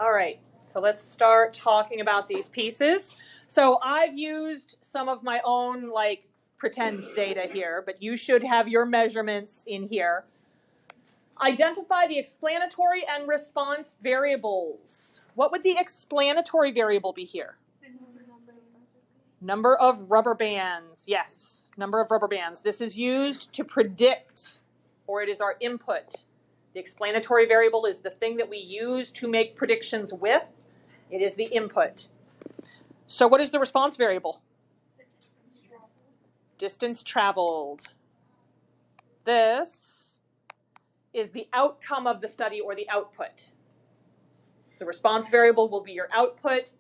All right, so let's start talking about these pieces. So I've used some of my own like pretend data here, but you should have your measurements in here. Identify the explanatory and response variables. What would the explanatory variable be here? Number of rubber bands. Yes, number of rubber bands. This is used to predict, or it is our input. The explanatory variable is the thing that we use to make predictions with. It is the input. So what is the response variable? Distance traveled. This is the outcome of the study or the output. The response variable will be your output.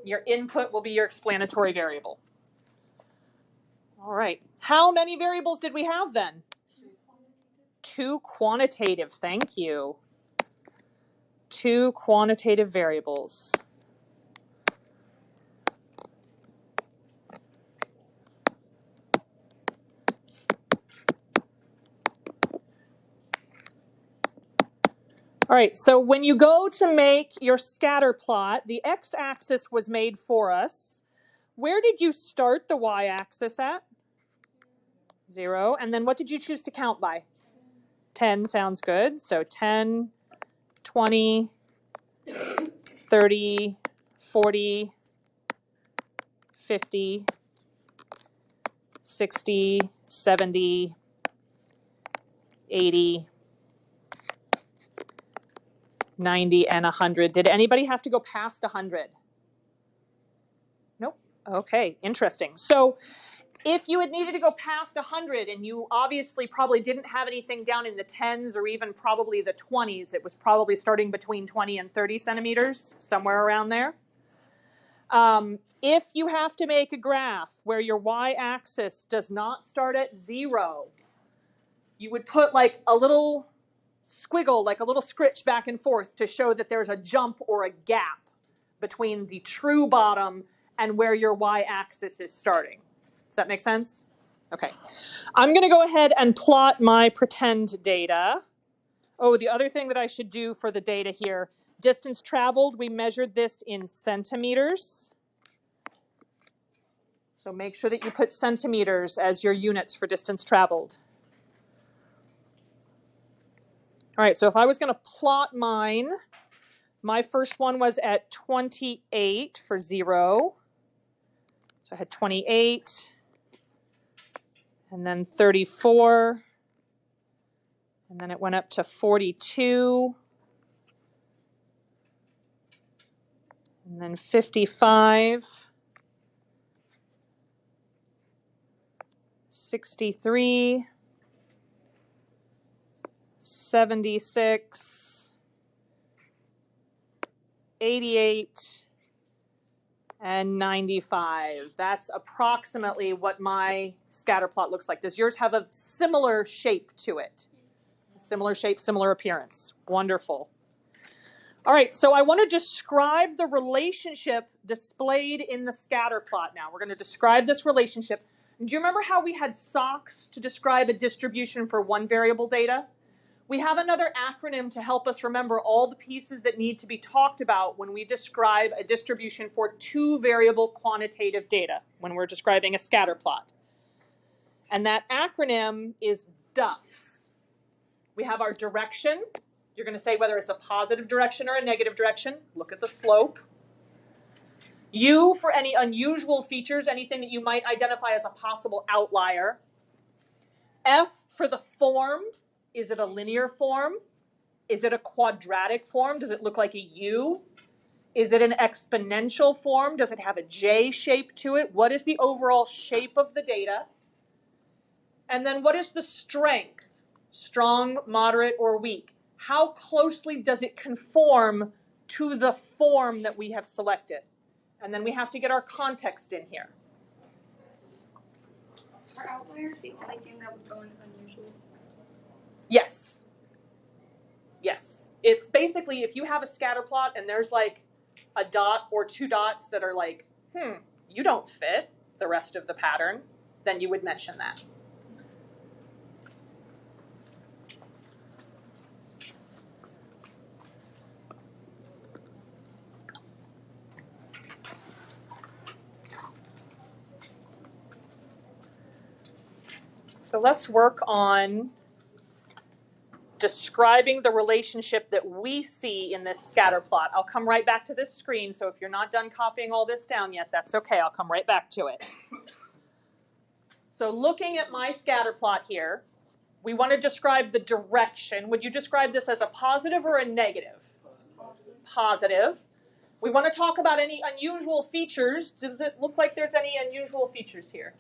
Your input will be your explanatory variable. All right. How many variables did we have then? Two quantitative. Thank you. Two quantitative variables. All right, so when you go to make your scatter plot, the x-axis was made for us. Where did you start the y-axis at? 0. And then what did you choose to count by? 10 sounds good. So 10, 20, 30, 40, 50, 60, 70, 80, 90, and 100. Did anybody have to go past 100? Nope. Okay, interesting. So if you had needed to go past 100 and you obviously probably didn't have anything down in the 10s or even probably the 20s, it was probably starting between 20 and 30 centimeters, somewhere around there. If you have to make a graph where your y-axis does not start at 0, you would put like a little squiggle, like a little scritch back and forth to show that there's a jump or a gap between the true bottom and where your y-axis is starting. Does that make sense? Okay. I'm going to go ahead and plot my pretend data. Oh, the other thing that I should do for the data here, distance traveled, we measured this in centimeters. So make sure that you put centimeters as your units for distance traveled. All right, so if I was going to plot mine, my first one was at 28 for 0. So I had 28, and then 34, and then it went up to 42, and then 55, 63, 76, 88, and 95. That's approximately what my scatter plot looks like. Does yours have a similar shape to it? Similar shape, similar appearance. Wonderful. All right, so I want to describe the relationship displayed in the scatter plot now. We're going to describe this relationship. Do you remember how we had SOCs to describe a distribution for one variable data? We have another acronym to help us remember all the pieces that need to be talked about when we describe a distribution for two variable quantitative data, when we're describing a scatter plot. And that acronym is DUFs. We have our direction. You're going to say whether it's a positive direction or a negative direction. Look at the slope. U for any unusual features, anything that you might identify as a possible outlier. F for the form. Is it a linear form? Is it a quadratic form? Does it look like a U? Is it an exponential form? Does it have a J shape to it? What is the overall shape of the data? And then what is the strength? Strong, moderate, or weak? How closely does it conform to the form that we have selected? And then we have to get our context in here. Are outliers the only thing that would go in unusual? Yes. Yes. It's basically if you have a scatter plot and there's like a dot or two dots that are like, you don't fit the rest of the pattern, then you would mention that. So let's work on describing the relationship that we see in this scatter plot. I'll come right back to this screen, so if you're not done copying all this down yet, that's okay. I'll come right back to it. So looking at my scatter plot here, we want to describe the direction. Would you describe this as a positive or a negative? Positive. We want to talk about any unusual features. Does it look like there's any unusual features here?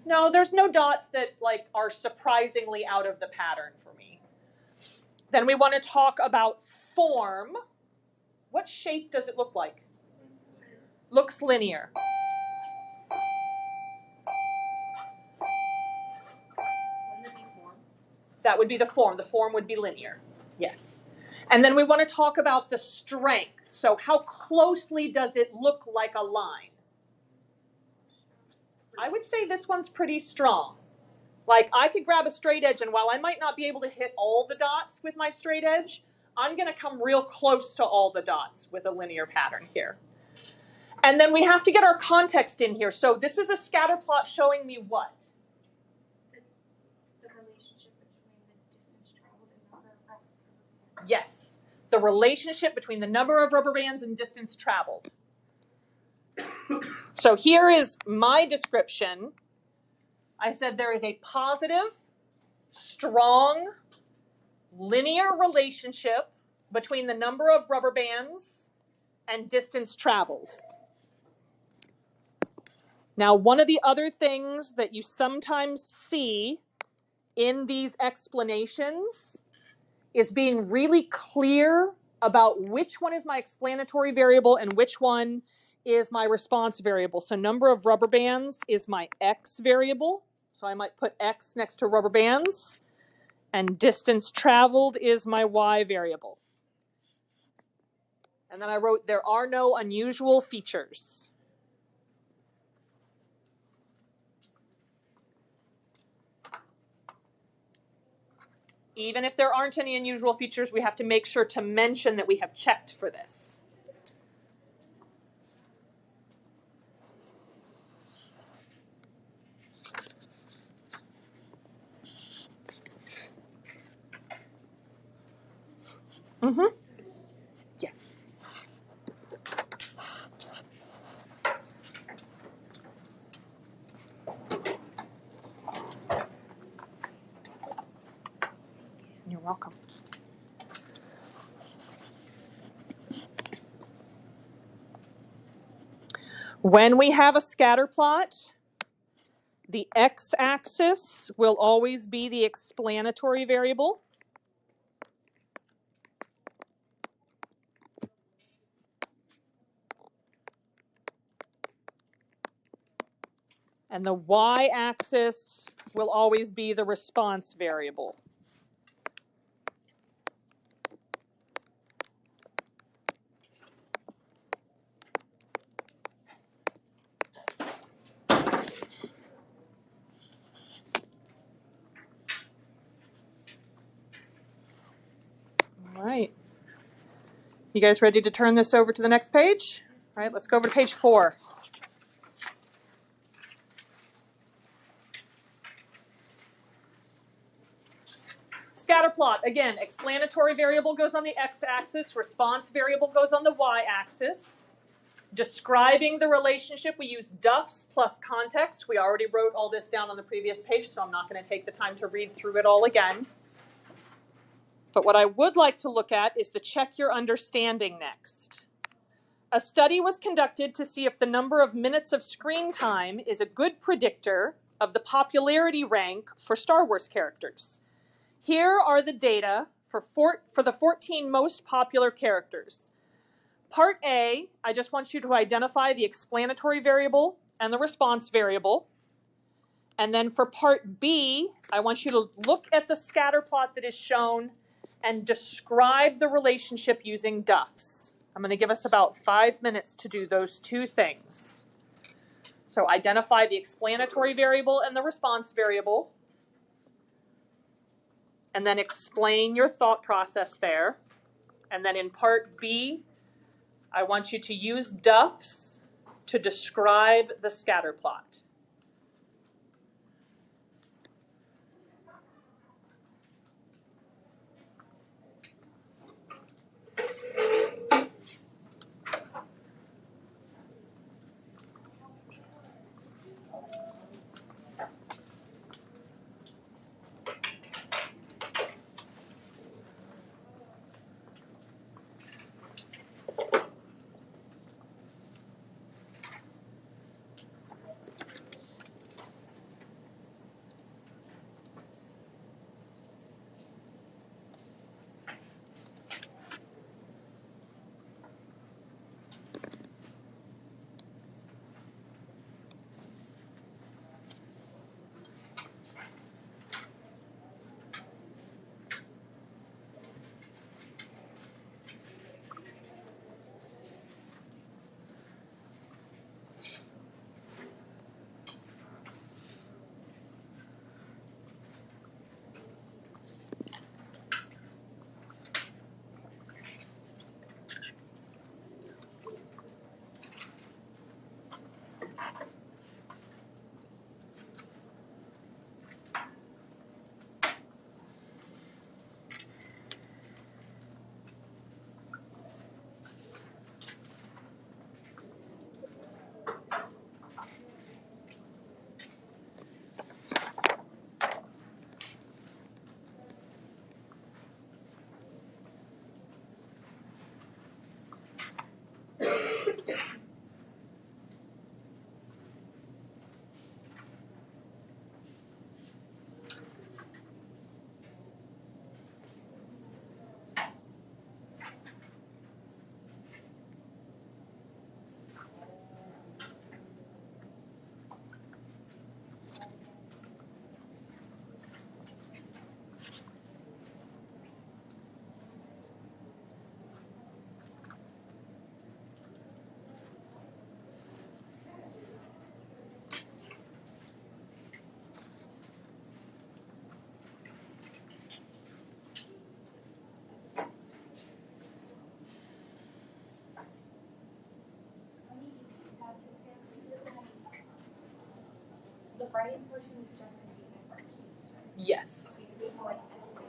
No, there's no dots that like are surprisingly out of the pattern for me. Then we want to talk about form. What shape does it look like? Looks linear. Wouldn't it be form? That would be the form. The form would be linear. Yes. And then we want to talk about the strength. So how closely does it look like a line? I would say this one's pretty strong. Like I could grab a straight edge, and while I might not be able to hit all the dots with my straight edge, I'm going to come real close to all the dots with a linear pattern here. And then we have to get our context in here. So this is a scatter plot showing me what? The relationship between the distance traveled and number of rubber bands. Yes, the relationship between the number of rubber bands and distance traveled. So here is my description. I said there is a positive, strong, linear relationship between the number of rubber bands and distance traveled. Now, one of the other things that you sometimes see in these explanations is being really clear about which one is my explanatory variable and which one is my response variable. So number of rubber bands is my x variable. So I might put x next to rubber bands. And distance traveled is my y variable. And then I wrote, there are no unusual features. Even if there aren't any unusual features, we have to make sure to mention that we have checked for this. Yes. You're welcome. When we have a scatter plot, the x-axis will always be the explanatory variable. And the y-axis will always be the response variable. All right. You guys ready to turn this over to the next page? All right, let's go over to page 4. Scatter plot, again, explanatory variable goes on the x-axis, response variable goes on the y-axis. Describing the relationship, we use Duff's plus context. We already wrote all this down on the previous page, so I'm not going to take the time to read through it all again. But what I would like to look at is the check your understanding next. A study was conducted to see if the number of minutes of screen time is a good predictor of the popularity rank for Star Wars characters. Here are the data for the 14 most popular characters. Part A, I just want you to identify the explanatory variable and the response variable. And then for part B, I want you to look at the scatter plot that is shown and describe the relationship using Duff's. I'm going to give us about 5 minutes to do those two things. So identify the explanatory variable and the response variable. And then explain your thought process there. And then in part B, I want you to use Duff's to describe the scatter plot. right-hand portion is just going to be FRQs, right? Yes. Okay, so we call it SA or...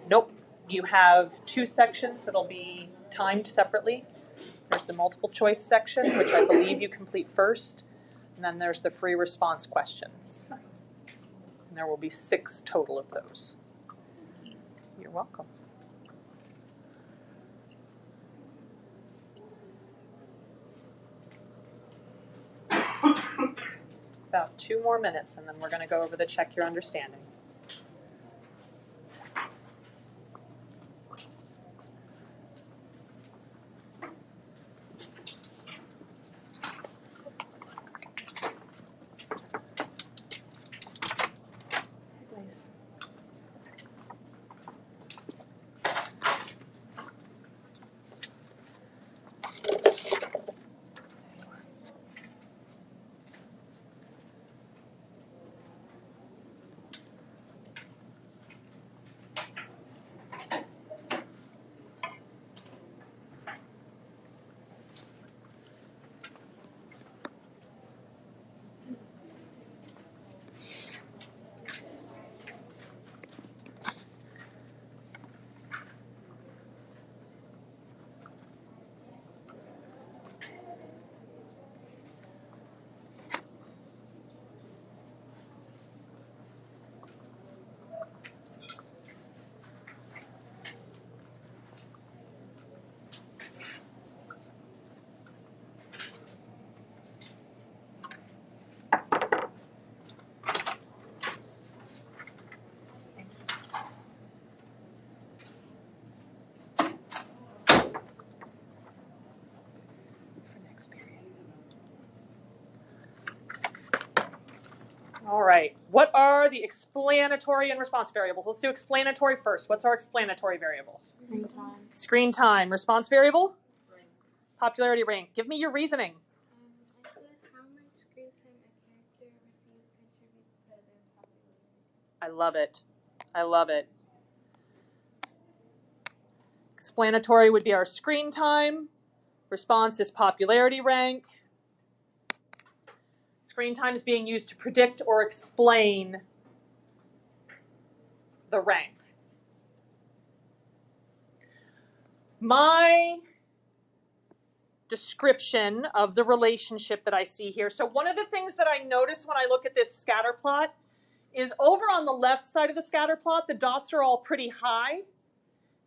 Nope. You have two sections that'll be timed separately. There's the multiple choice section, which I believe you complete first, and then there's the free response questions. And there will be 6 total of those. You're welcome. About 2 more minutes, and then we're going to go over the check your understanding. All right, what are the explanatory and response variables? Let's do explanatory first. What's our explanatory variable? Screen time. Screen time. Response variable? Rank. Popularity rank. Give me your reasoning. I said how much screen time a character receives contributes to their popularity. I love it. I love it. Explanatory would be our screen time. Response is popularity rank. Screen time is being used to predict or explain the rank. My description of the relationship that I see here. So one of the things that I notice when I look at this scatter plot is over on the left side of the scatter plot, the dots are all pretty high.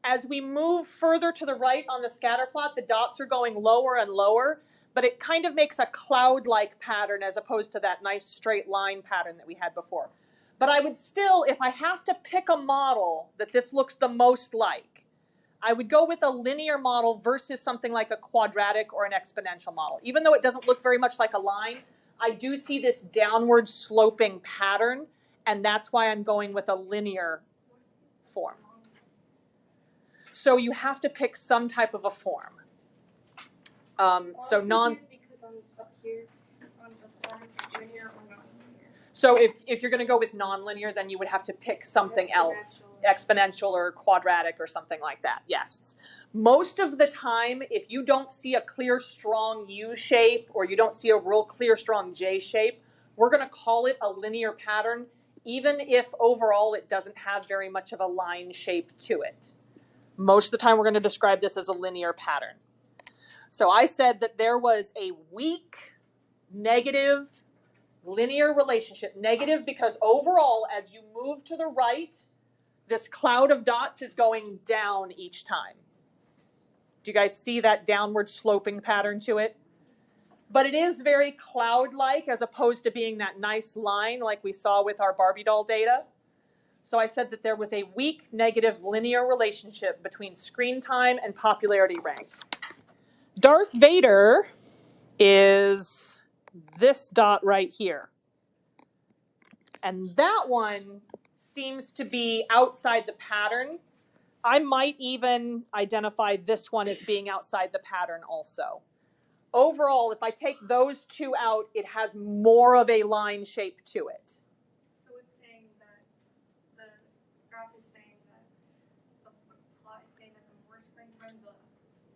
As we move further to the right on the scatter plot, the dots are going lower and lower, but it kind of makes a cloud-like pattern as opposed to that nice straight line pattern that we had before. But I would still, if I have to pick a model that this looks the most like, I would go with a linear model versus something like a quadratic or an exponential model. Even though it doesn't look very much like a line, I do see this downward sloping pattern, and that's why I'm going with a linear form. So you have to pick some type of a form. Because up here on the form is linear or non-linear. So if you're going to go with nonlinear, then you would have to pick something else, exponential or quadratic or something like that. Yes. Most of the time, if you don't see a clear, strong U shape or you don't see a real clear, strong J shape, we're going to call it a linear pattern, even if overall it doesn't have very much of a line shape to it. Most of the time, we're going to describe this as a linear pattern. So I said that there was a weak, negative, linear relationship. Negative because overall, as you move to the right, this cloud of dots is going down each time. Do you guys see that downward sloping pattern to it? But it is very cloud-like as opposed to being that nice line like we saw with our Barbie doll data. So I said that there was a weak negative linear relationship between screen time and popularity rank. Darth Vader is this dot right here. And that one seems to be outside the pattern. I might even identify this one as being outside the pattern also. Overall, if I take those two out, it has more of a line shape to it. So it's saying that the graph is saying that the plot is saying that the more screen time, the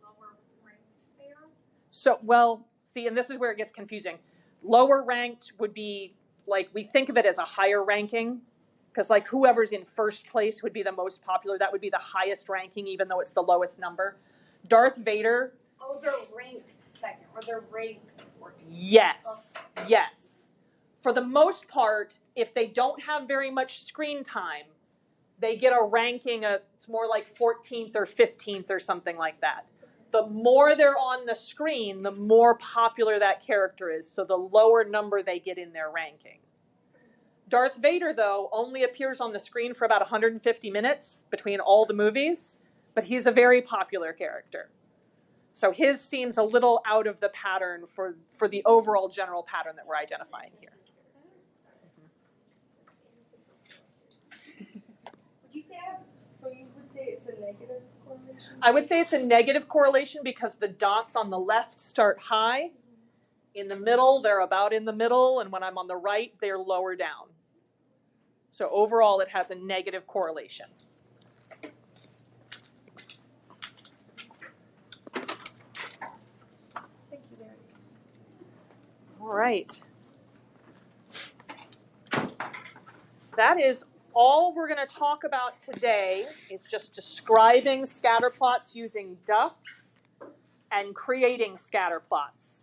lower ranked they are? So, well, see, and this is where it gets confusing. Lower ranked would be like we think of it as a higher ranking, because like whoever's in first place would be the most popular. That would be the highest ranking, even though it's the lowest number. Darth Vader. Oh, they're ranked second, or they're ranked 14th. Yes, yes. For the most part, if they don't have very much screen time, they get a ranking of, it's more like 14th or 15th or something like that. The more they're on the screen, the more popular that character is, so the lower number they get in their ranking. Darth Vader, though, only appears on the screen for about 150 minutes between all the movies, but he's a very popular character. So his seems a little out of the pattern for the overall general pattern that we're identifying here. Would you say so you would say it's a negative correlation? I would say it's a negative correlation because the dots on the left start high. In the middle, they're about in the middle, and when I'm on the right, they're lower down. So overall, it has a negative correlation. Thank you, Derek. All right. That is all we're going to talk about today, is just describing scatterplots using ducks and creating scatterplots.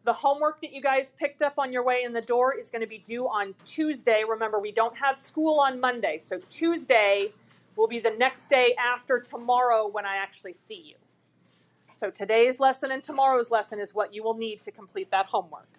The homework that you guys picked up on your way in the door is going to be due on Tuesday. Remember, we don't have school on Monday, so Tuesday will be the next day after tomorrow when I actually see you. So today's lesson and tomorrow's lesson is what you will need to complete that homework.